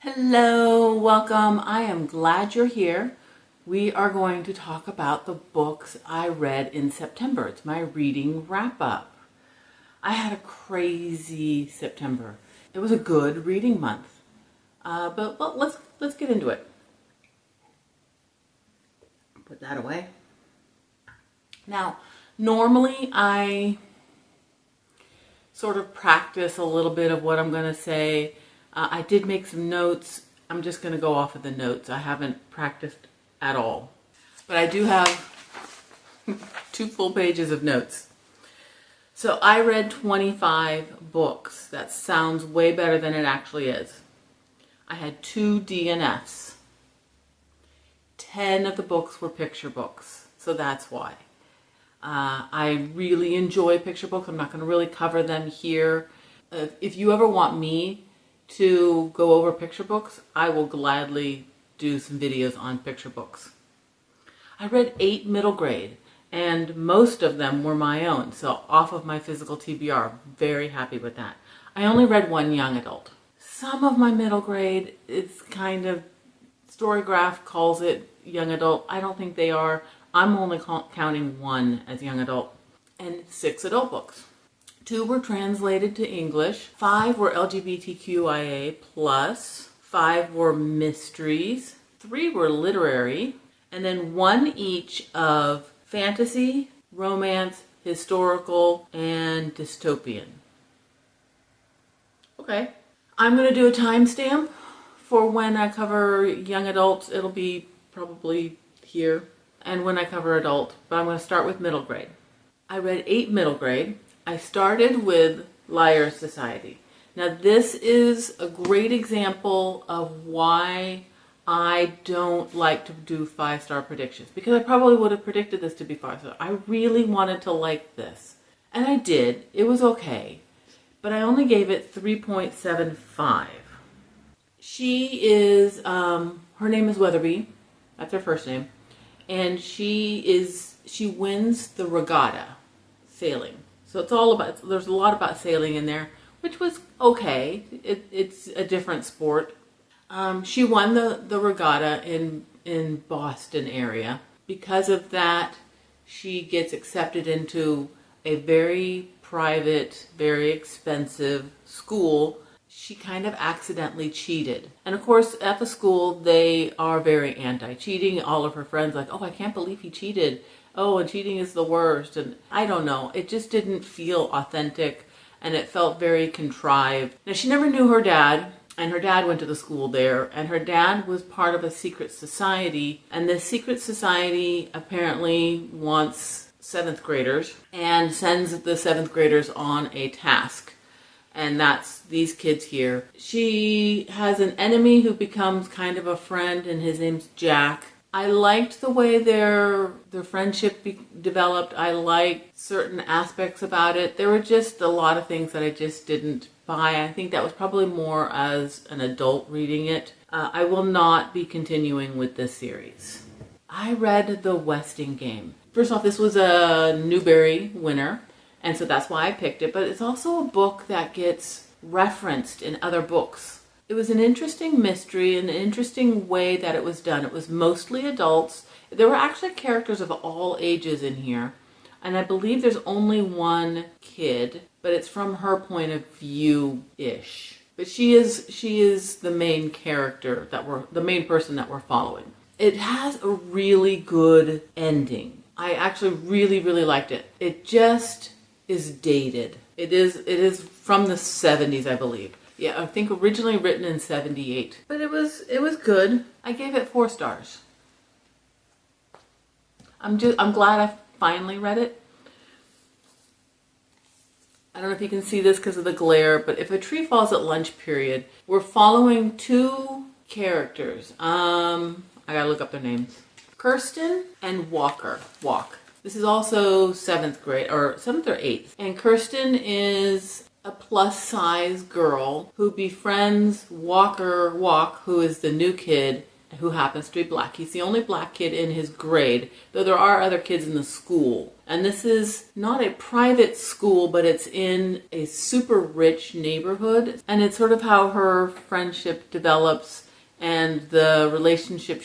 Hello, welcome. I am glad you're here. We are going to talk about the books I read in September. It's my reading wrap up. I had a crazy September. It was a good reading month. But let's get into it. Put that away. Now, normally I sort of practice a little bit of what I'm going to say. I did make some notes. I'm just going to go off of the notes. I haven't practiced at all. But I do have 2 full pages of notes. So I read 25 books. That sounds way better than it actually is. I had 2 DNFs. 10 of the books were picture books. So that's why. I really enjoy picture books. I'm not going to really cover them here. If you ever want me to go over picture books, I will gladly do some videos on picture books. I read 8 middle grade, and most of them were my own, so off of my physical TBR. Very happy with that. I only read 1 young adult. Some of my middle grade, it's kind of, Storygraph calls it young adult. I don't think they are. I'm only counting 1 as young adult, and 6 adult books. 2 were translated to English, 5 were LGBTQIA+, 5 were mysteries, 3 were literary, and then 1 each of fantasy, romance, historical, and dystopian. Okay. I'm going to do a timestamp for when I cover young adults. It'll be probably here. And when I cover adult, but I'm going to start with middle grade. I read 8 middle grade. I started with Liars Society. Now this is a great example of why I don't like to do 5-star predictions, because I probably would have predicted this to be 5-star. I really wanted to like this, and I did. It was okay, but I only gave it 3.75. She is, her name is Weatherby. That's her first name. And she wins the regatta, sailing. So it's all about, there's a lot about sailing in there, which was okay. It's a different sport. She won the regatta in Boston area. Because of that, she gets accepted into a very private, very expensive school. She kind of accidentally cheated. And of course, at the school, they are very anti-cheating. All of her friends like, oh, I can't believe he cheated. Oh, and cheating is the worst. And I don't know. It just didn't feel authentic, and it felt very contrived. Now, she never knew her dad, and her dad went to the school there, and her dad was part of a secret society, and this secret society apparently wants 7th graders and sends the 7th graders on a task. And that's these kids here. She has an enemy who becomes kind of a friend, and his name's Jack. I liked the way their friendship developed. I liked certain aspects about it. There were just a lot of things that I just didn't buy. I think that was probably more as an adult reading it. I will not be continuing with this series. I read The Westing Game. First off, this was a Newbery winner, and so that's why I picked it. But it's also a book that gets referenced in other books. It was an interesting mystery, an interesting way that it was done. It was mostly adults. There were actually characters of all ages in here. And I believe there's only 1 kid, but it's from her point of view-ish. But she is the main character the main person that we're following. It has a really good ending. I actually really, really liked it. It just is dated. It is from the 70s, I believe. Yeah, I think originally written in 78. But it was good. I gave it 4 stars. I'm glad I finally read it. I don't know if you can see this because of the glare, but if a tree falls at lunch period, we're following 2 characters. I gotta look up their names. Kirsten and Walk. This is also 7th grade, or 7th or 8th. And Kirsten is a plus-size girl who befriends Walk, who is the new kid, who happens to be black. He's the only black kid in his grade, though there are other kids in the school. And this is not a private school, but it's in a super rich neighborhood. And it's sort of how her friendship develops and the relationship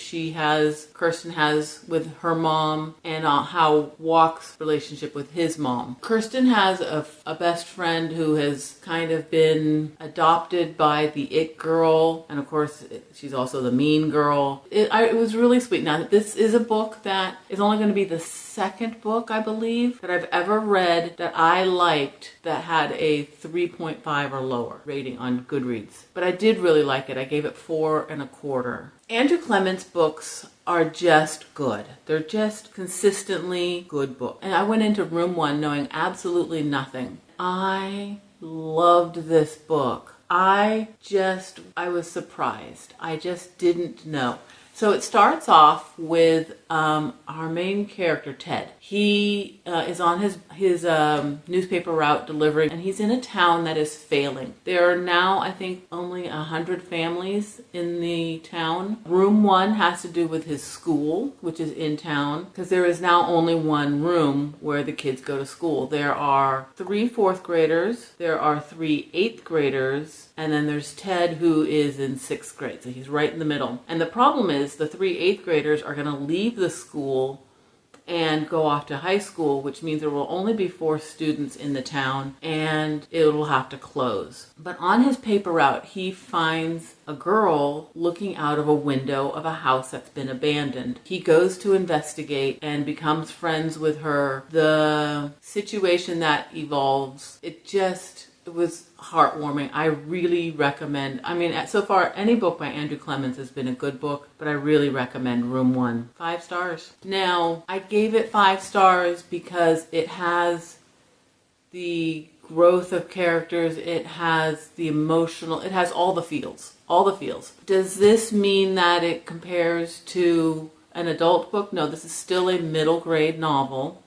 Kirsten has with her mom, and how Walk's relationship with his mom. Kirsten has a best friend who has kind of been adopted by the it girl, and of course she's also the mean girl. It was really sweet. Now, this is a book that is only going to be the second book, I believe, that I've ever read that I liked that had a 3.5 or lower rating on Goodreads. But I did really like it. I gave it 4 1/4. Andrew Clement's books are just good. They're just consistently good books. And I went into room 1 knowing absolutely nothing. I loved this book. I was surprised. I just didn't know. So it starts off with our main character, Ted. He is on his newspaper route delivering, and he's in a town that is failing. There are now, I think, only 100 families in the town. Room 1 has to do with his school, which is in town, because there is now only one room where the kids go to school. There are 3 4th graders, there are 3 8th graders, and then there's Ted, who is in 6th grade, so he's right in the middle. And the problem is the 3 8th graders are going to leave the school and go off to high school, which means there will only be 4 students in the town and it will have to close. But on his paper route, he finds a girl looking out of a window of a house that's been abandoned. He goes to investigate and becomes friends with her. The situation that evolves, it was heartwarming. I really recommend, so far any book by Andrew Clements has been a good book, but I really recommend Room 1. 5 stars. Now, I gave it 5 stars because it has the growth of characters, it has the emotional, it has all the feels. All the feels. Does this mean that it compares to an adult book? No, this is still a middle grade novel.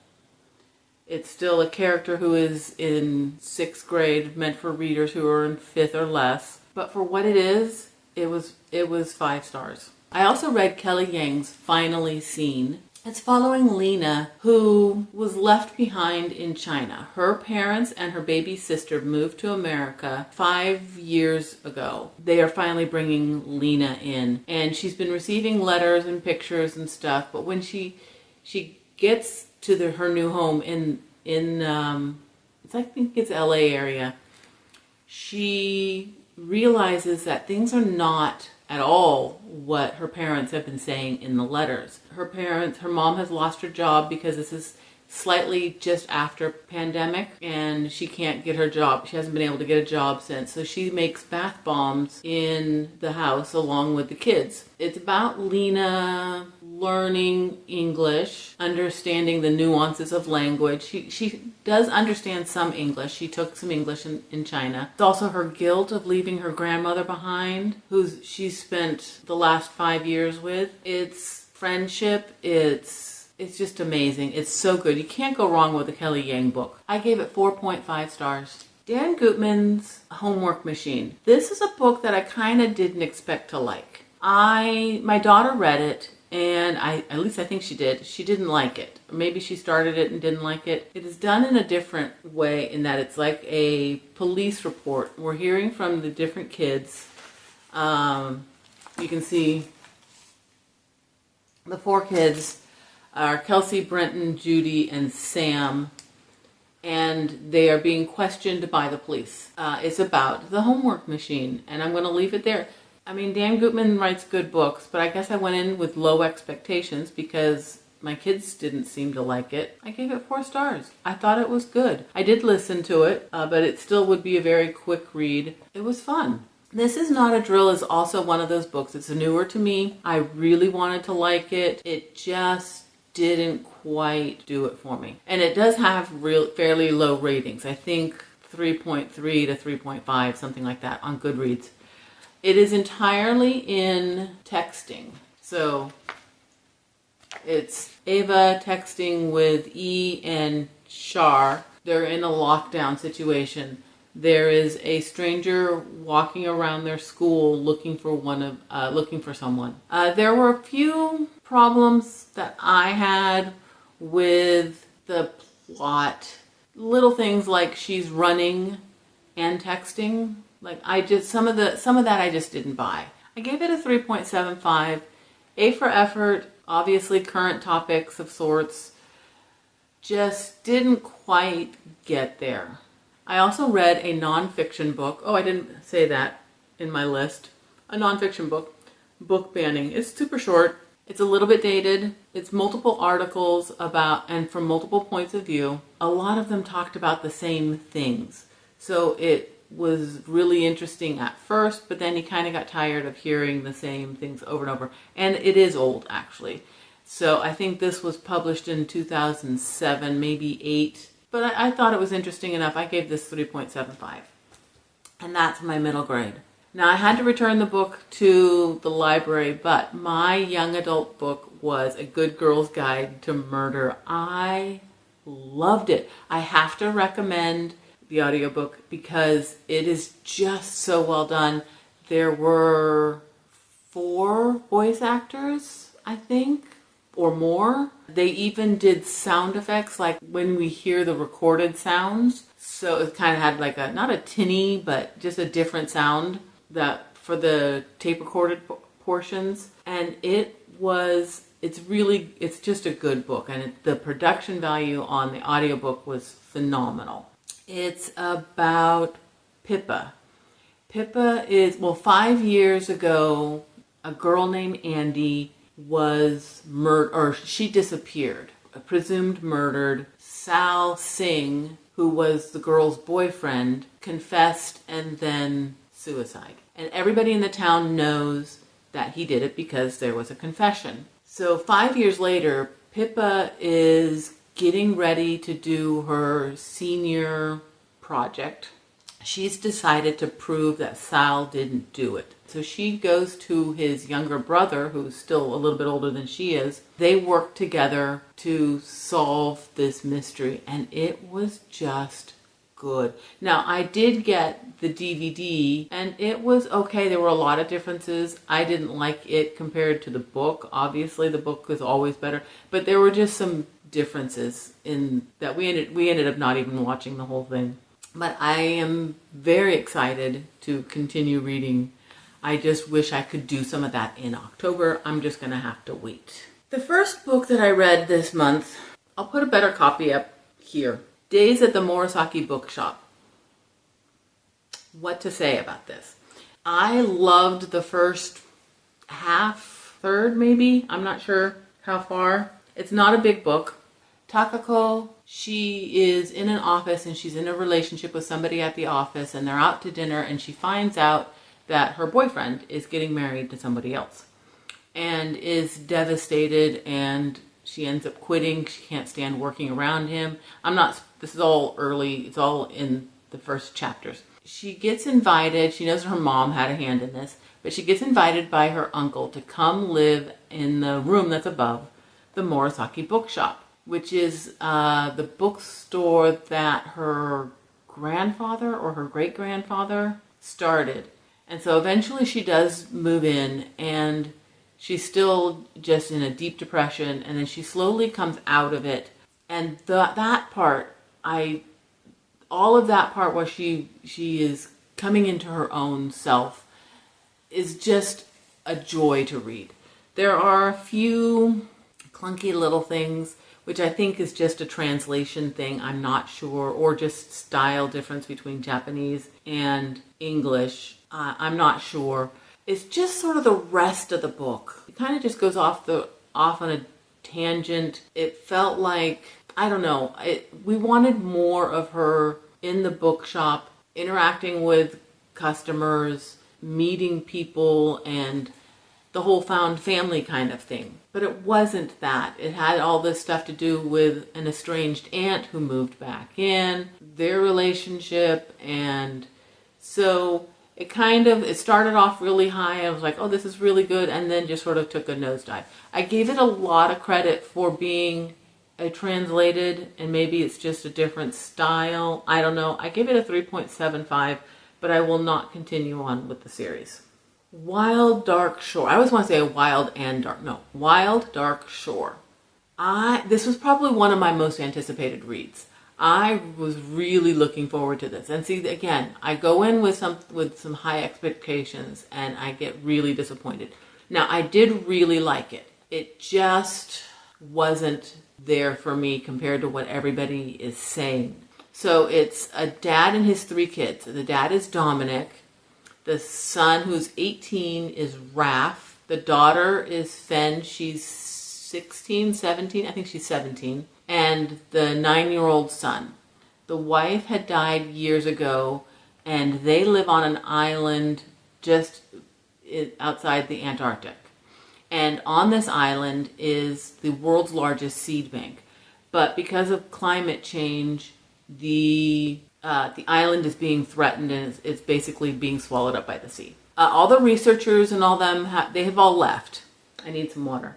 It's still a character who is in 6th grade, meant for readers who are in 5th or less. But for what it is, it was 5 stars. I also read Kelly Yang's Finally Seen. It's following Lena, who was left behind in China. Her parents and her baby sister moved to America 5 years ago. They are finally bringing Lena in, and she's been receiving letters and pictures and stuff. But when she gets to her new home in I think it's LA area, she realizes that things are not at all what her parents have been saying in the letters. Her mom has lost her job because this is slightly just after pandemic, and she can't get her job. She hasn't been able to get a job since. So she makes bath bombs in the house along with the kids. It's about Lena learning English, understanding the nuances of language. She does understand some English. She took some English in China. It's also her guilt of leaving her grandmother behind, who she spent the last 5 years with. It's friendship. It's just amazing. It's so good. You can't go wrong with a Kelly Yang book. I gave it 4.5 stars. Dan Gutman's Homework Machine. This is a book that I kind of didn't expect to like. My daughter read it, and at least I think she did. She didn't like it. Maybe she started it and didn't like it. It is done in a different way in that it's like a police report. We're hearing from the different kids. You can see the 4 kids are Kelsey, Brenton, Judy, and Sam, and they are being questioned by the police. It's about the homework machine, and I'm going to leave it there. Dan Gutman writes good books, but I guess I went in with low expectations because my kids didn't seem to like it. I gave it 4 stars. I thought it was good. I did listen to it, but it still would be a very quick read. It was fun. This Is Not a Drill is also one of those books. It's newer to me. I really wanted to like it. It just didn't quite do it for me. And it does have fairly low ratings. I think 3.3 to 3.5, something like that on Goodreads. It is entirely in texting. So it's Ava texting with E and Shar. They're in a lockdown situation. There is a stranger walking around their school looking for someone. There were a few problems that I had with the plot. Little things like she's running and texting. Like some of that I just didn't buy. I gave it a 3.75. A for effort, obviously current topics of sorts. Just didn't quite get there. I also read a nonfiction book. Oh, I didn't say that in my list. A nonfiction book, Book Banning. It's super short. It's a little bit dated. It's multiple articles about, and from multiple points of view. A lot of them talked about the same things. So it was really interesting at first, but then you kind of got tired of hearing the same things over and over. And it is old, actually. So I think this was published in 2007, maybe 8. But I thought it was interesting enough. I gave this 3.75. And that's my middle grade. Now, I had to return the book to the library, but my young adult book was A Good Girl's Guide to Murder. I loved it. I have to recommend the audiobook because it is just so well done. There were 4 voice actors, I think, or more. They even did sound effects, like when we hear the recorded sounds. So it kind of had like not a tinny, but just a different sound that for the tape recorded portions. And it's just a good book. And the production value on the audiobook was phenomenal. It's about Pippa. Pippa is, 5 years ago, a girl named Andy was murdered, or she disappeared, presumed murdered. Sal Singh, who was the girl's boyfriend, confessed and then suicide. And everybody in the town knows that he did it because there was a confession. So 5 years later, Pippa is getting ready to do her senior project. She's decided to prove that Sal didn't do it. So she goes to his younger brother, who's still a little bit older than she is. They work together to solve this mystery, and it was just good. Now, I did get the DVD, and it was okay. There were a lot of differences. I didn't like it compared to the book. Obviously, the book was always better, but there were just some differences in that we ended up not even watching the whole thing. But I am very excited to continue reading. I just wish I could do some of that in October. I'm just going to have to wait. The first book that I read this month, I'll put a better copy up here. Days at the Morisaki Bookshop. What to say about this? I loved the first third maybe. I'm not sure how far. It's not a big book. Takako, she is in an office and she's in a relationship with somebody at the office, and they're out to dinner, and she finds out that her boyfriend is getting married to somebody else and is devastated, and she ends up quitting. She can't stand working around him. This is all early. It's all in the first chapters. She gets invited. She knows her mom had a hand in this, but she gets invited by her uncle to come live in the room that's above the Morisaki Bookshop, which is the bookstore that her grandfather or her great-grandfather started. And so eventually she does move in, and she's still just in a deep depression, and then she slowly comes out of it. And that part, all of that part where she is coming into her own self is just a joy to read. There are a few clunky little things, which I think is just a translation thing, I'm not sure, or just style difference between Japanese and English. I'm not sure. It's just sort of the rest of the book. It kind of just goes off on a tangent. It felt like, I don't know, we wanted more of her in the bookshop, interacting with customers, meeting people, and the whole found family kind of thing. But it wasn't that. It had all this stuff to do with an estranged aunt who moved back in, their relationship, and so it started off really high. I was like, oh, this is really good, and then just sort of took a nosedive. I gave it a lot of credit for being I translated, and maybe it's just a different style. I don't know. I give it a 3.75, but I will not continue on with the series. Wild Dark Shore. I always want to say Wild and Dark. No, Wild Dark Shore. This was probably one of my most anticipated reads. I was really looking forward to this. And see, again, I go in with some high expectations, and I get really disappointed. Now, I did really like it. It just wasn't there for me compared to what everybody is saying. So it's a dad and his 3 kids. The dad is Dominic. The son, who's 18, is Raph. The daughter is Fen. She's 16, 17. I think she's 17. And the 9-year-old son. The wife had died years ago, and they live on an island just outside the Antarctic. And on this island is the world's largest seed bank. But because of climate change, the island is being threatened, and it's basically being swallowed up by the sea. All the researchers and all them, they have all left. I need some water.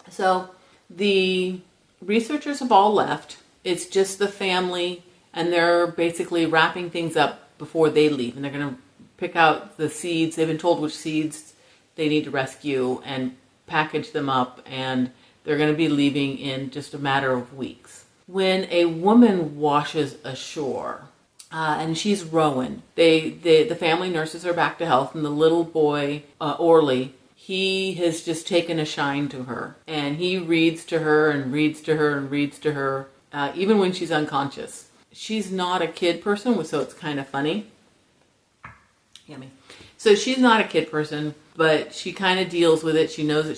So the researchers have all left. It's just the family, and they're basically wrapping things up before they leave. And they're going to pick out the seeds. They've been told which seeds they need to rescue and package them up, and they're going to be leaving in just a matter of weeks. When a woman washes ashore, and she's Rowan, the family nurses her back to health, and the little boy, Orly, he has just taken a shine to her, and he reads to her and reads to her and reads to her, even when she's unconscious. She's not a kid person, so it's kind of funny. Yummy. So she's not a kid person, but she kind of deals with it. She knows that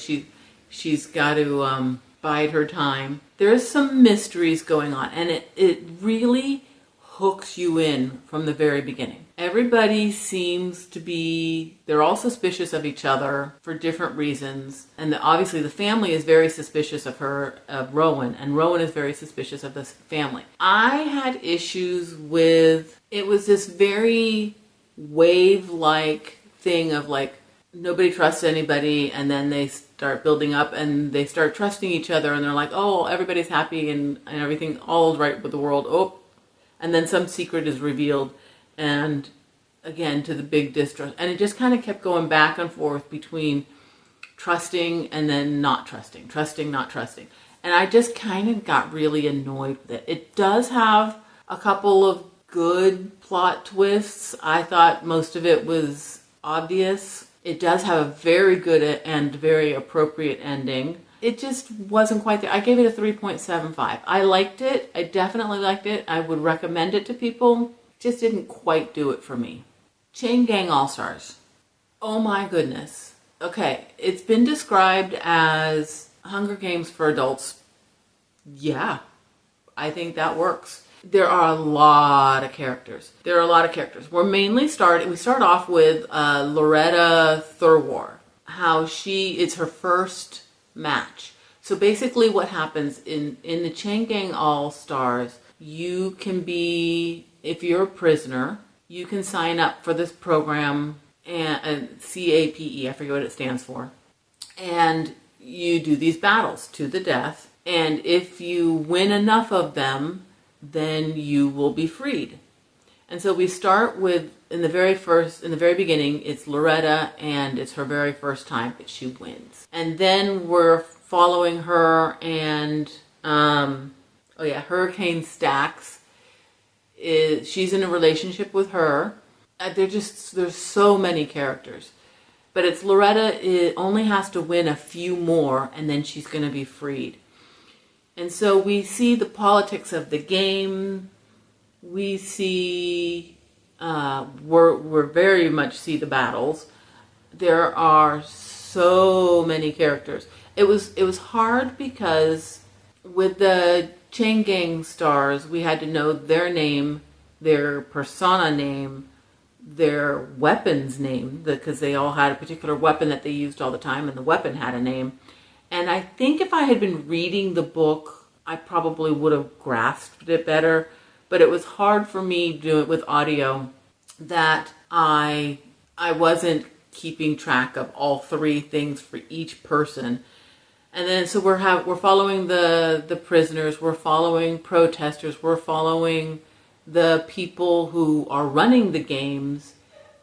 she's got to bide her time. There's some mysteries going on, and it really hooks you in from the very beginning. Everybody seems to be, they're all suspicious of each other for different reasons. And obviously the family is very suspicious of Rowan, and Rowan is very suspicious of this family. I had issues with, it was this very wave-like thing of like, nobody trusts anybody, and then they start building up and they start trusting each other, and they're like, oh, everybody's happy and everything, all is right with the world. Oh, and then some secret is revealed, and again, to the big distrust. And it just kind of kept going back and forth between trusting and then not trusting, trusting, not trusting. And I just kind of got really annoyed with it. It does have a couple of good plot twists. I thought most of it was obvious. It does have a very good and very appropriate ending. It just wasn't quite there. I gave it a 3.75. I liked it. I definitely liked it. I would recommend it to people. Just didn't quite do it for me. Chain Gang All-Stars. Oh my goodness. Okay, it's been described as Hunger Games for adults. Yeah, I think that works. There are a lot of characters. We start off with Loretta Thurwar. How it's her first match. So basically what happens in the Chain Gang All-Stars, you can be, if you're a prisoner, you can sign up for this program, and CAPE, I forget what it stands for. And you do these battles to the death. And if you win enough of them, then you will be freed. And so we start with, in the very beginning, it's Loretta, and it's her very first time that she wins. And then we're following her, and Hurricane Stax. She's in a relationship with her. There's so many characters. But it's Loretta, it only has to win a few more, and then she's going to be freed. And so we see the politics of the game. We see, we're very much see the battles. There are so many characters. It was hard because with the Chain Gang stars, we had to know their name, their persona name, their weapon's name, because they all had a particular weapon that they used all the time, and the weapon had a name. And I think if I had been reading the book, I probably would have grasped it better. But it was hard for me to do it with audio, that I wasn't keeping track of all 3 things for each person. And then so we're following the prisoners, we're following protesters, we're following the people who are running the games,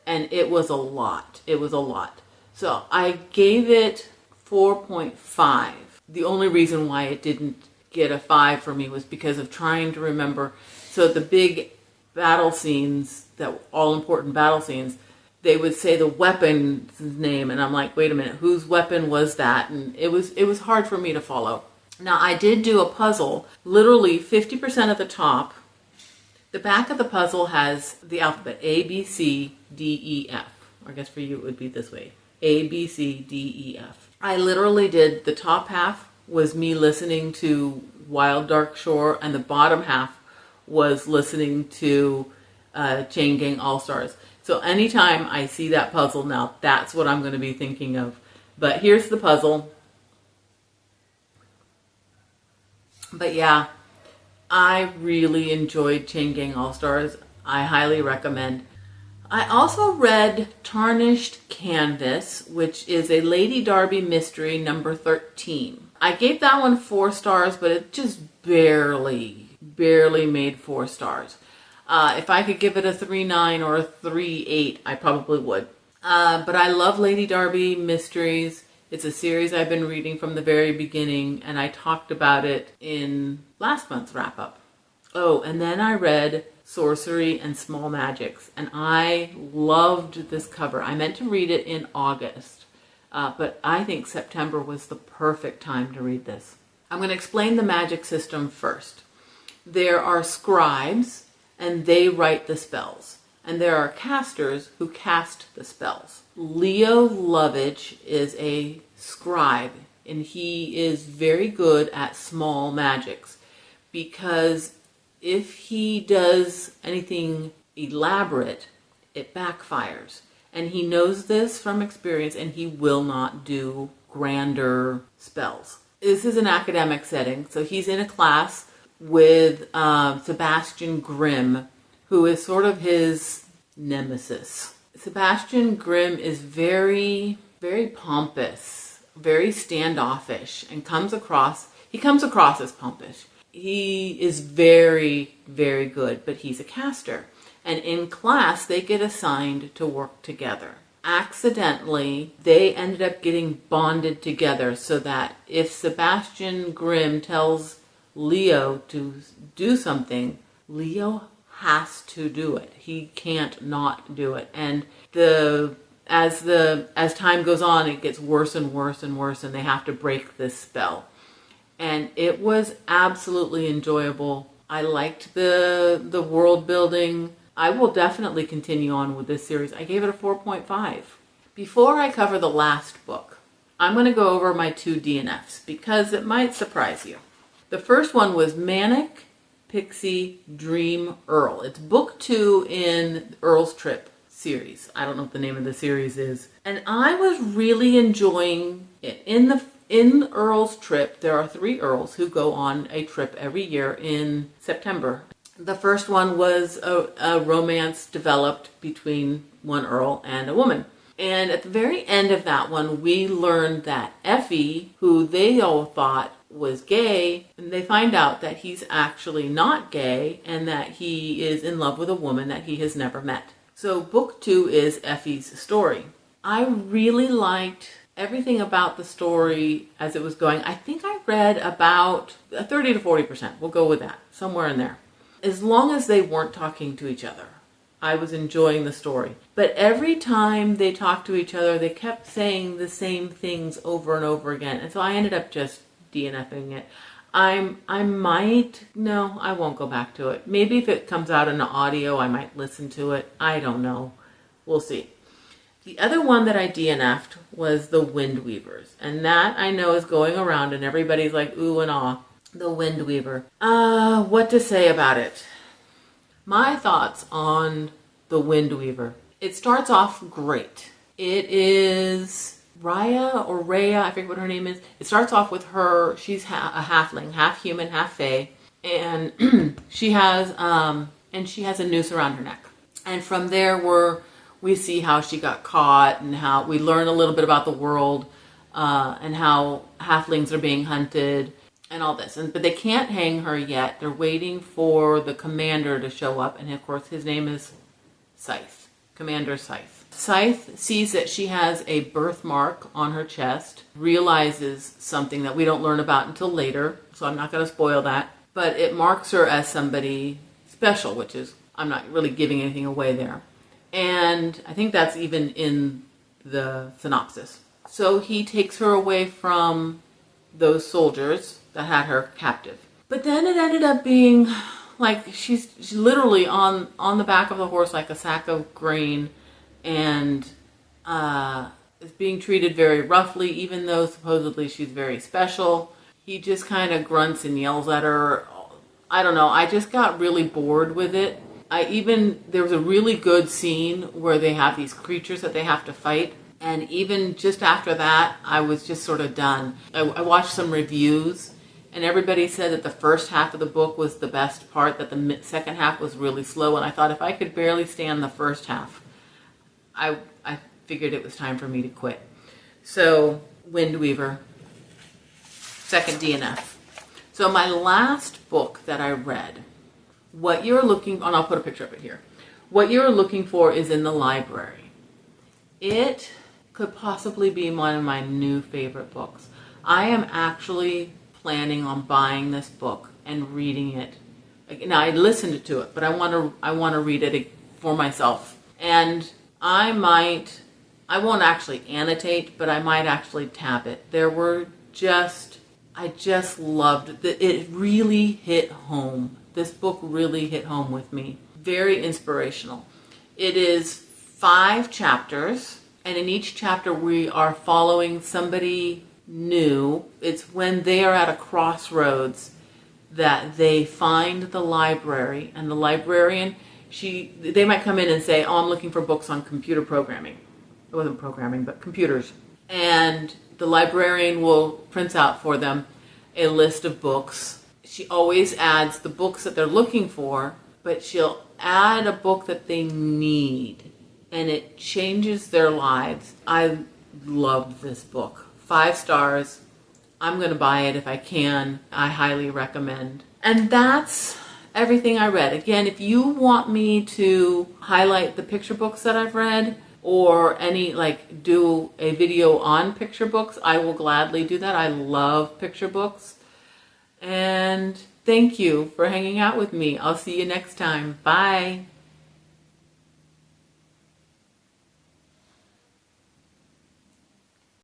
and it was a lot. It was a lot. So I gave it 4.5. The only reason why it didn't get a 5 for me was because of trying to remember. So the big battle scenes, that all important battle scenes, they would say the weapon's name, and I'm like, wait a minute, whose weapon was that? And it was hard for me to follow. Now, I did do a puzzle, literally 50% of the top. The back of the puzzle has the alphabet, A, B, C, D, E, F. I guess for you it would be this way, A, B, C, D, E, F. I literally did, the top half was me listening to Wild Dark Shore, and the bottom half was listening to Chain Gang All-Stars. So anytime I see that puzzle now, that's what I'm going to be thinking of. But here's the puzzle. But yeah, I really enjoyed Chain Gang All-Stars. I highly recommend. I also read Tarnished Canvas, which is a Lady Darby mystery, number 13. I gave that one 4 stars, but it just barely made 4 stars. If I could give it a 3.9 or a 3.8, I probably would. But I love Lady Darby mysteries. It's a series I've been reading from the very beginning, and I talked about it in last month's wrap-up. Oh, and then I read Sorcery and Small Magics, and I loved this cover. I meant to read it in August, but I think September was the perfect time to read this. I'm going to explain the magic system first. There are scribes, and they write the spells. And there are casters who cast the spells. Leo Lovitch is a scribe, and he is very good at small magics, because if he does anything elaborate, it backfires. And he knows this from experience, and he will not do grander spells. This is an academic setting, so he's in a class with Sebastian Grimm, who is sort of his nemesis. Sebastian Grimm is very, very pompous, very standoffish, and comes across as pompous. He is very, very good, but he's a caster. And in class, they get assigned to work together. Accidentally, they ended up getting bonded together, so that if Sebastian Grimm tells Leo to do something, Leo has to do it. He can't not do it. And as time goes on, it gets worse and worse and worse, and they have to break this spell. And it was absolutely enjoyable. I liked the world building. I will definitely continue on with this series. I gave it a 4.5. Before I cover the last book, I'm going to go over my 2 DNFs because it might surprise you. The first one was Manic Pixie Dream Earl. It's book 2 in Earl's Trip series. I don't know what the name of the series is. And I was really enjoying it. In Earl's Trip, there are 3 Earls who go on a trip every year in September. The first one was a romance developed between one Earl and a woman. And at the very end of that one, we learned that Effie, who they all thought was gay, and they find out that he's actually not gay and that he is in love with a woman that he has never met. So book 2 is Effie's story. I really liked everything about the story as it was going. I think I read about 30 to 40%. We'll go with that, somewhere in there. As long as they weren't talking to each other, I was enjoying the story. But every time they talked to each other, they kept saying the same things over and over again. And so I ended up just DNFing it. I won't go back to it. Maybe if it comes out in audio, I might listen to it. I don't know. We'll see. The other one that I DNF'd was The Wind Weavers. And that I know is going around and everybody's like, ooh and ah. The Wind Weaver. What to say about it? My thoughts on The Wind Weaver. It starts off great. It is Raya or Rhea, I forget what her name is. It starts off with her, she's a halfling, half human, half fae. And she has a noose around her neck. And from there we see how she got caught and how we learn a little bit about the world. and how halflings are being hunted and all this. But they can't hang her yet. They're waiting for the commander to show up. And of course, his name is Scythe, Commander Scythe. Scythe sees that she has a birthmark on her chest, realizes something that we don't learn about until later, so I'm not going to spoil that. But it marks her as somebody special, which is, I'm not really giving anything away there. And I think that's even in the synopsis. So he takes her away from those soldiers that had her captive. But then it ended up being like she's literally on the back of the horse like a sack of grain, and is being treated very roughly, even though supposedly she's very special. He just kind of grunts and yells at her. I don't know. I just got really bored with it. There was a really good scene where they have these creatures that they have to fight. And even just after that, I was just sort of done. I watched some reviews, and everybody said that the first half of the book was the best part, that the second half was really slow. And I thought if I could barely stand the first half, I figured it was time for me to quit. So, Windweaver, second DNF. So my last book that I read, what you're looking, and I'll put a picture of it here. What you're looking for is in the library. It could possibly be one of my new favorite books. I am actually planning on buying this book and reading it. Now I listened to it, but I want to read it for myself. And I won't actually annotate, but I might actually tab it. I just loved it. It really hit home. This book really hit home with me. Very inspirational. It is 5 chapters, and in each chapter we are following somebody new. It's when they are at a crossroads that they find the library, and the librarian, they might come in and say, oh, I'm looking for books on computer programming. It wasn't programming, but computers. And the librarian will print out for them a list of books. She always adds the books that they're looking for, but she'll add a book that they need, and it changes their lives. I loved this book. 5 stars. I'm going to buy it if I can. I highly recommend. And that's everything I read. Again, if you want me to highlight the picture books that I've read, or do a video on picture books, I will gladly do that. I love picture books. And thank you for hanging out with me. I'll see you next time. Bye.